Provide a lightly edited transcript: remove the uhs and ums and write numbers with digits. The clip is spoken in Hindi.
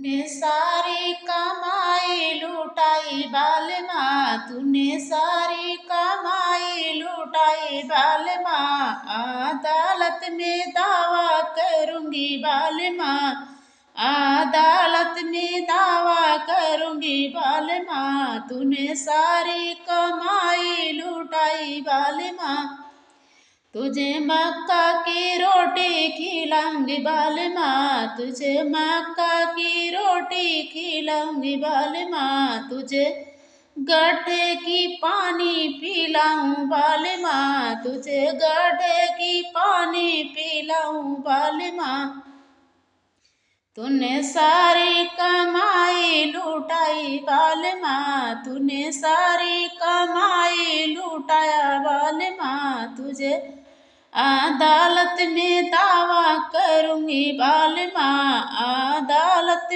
तूने सारी कमाई लुटाई बालमा, तूने सारी कमाई लुटाई बालमा, अदालत में दावा करूंगी बालमा, अदालत में दावा करूंगी बालमा, तूने सारी कमाई लुटाई बालमा। तुझे मक्का की रोटी खिलाऊंगी बालमा, तुझे मक्का की रोटी खिलाऊंगी बालमा, तुझे गड्ढे की पानी पिलाऊं बालमा, तुझे गड्ढे की पानी पिलाऊं बालमा। तूने सारी कमाई लुटाई बालमा, तूने सारी कमाई लुटाया बालमा, तुझे अदालत में दावा करूंगी बालमा, अदालत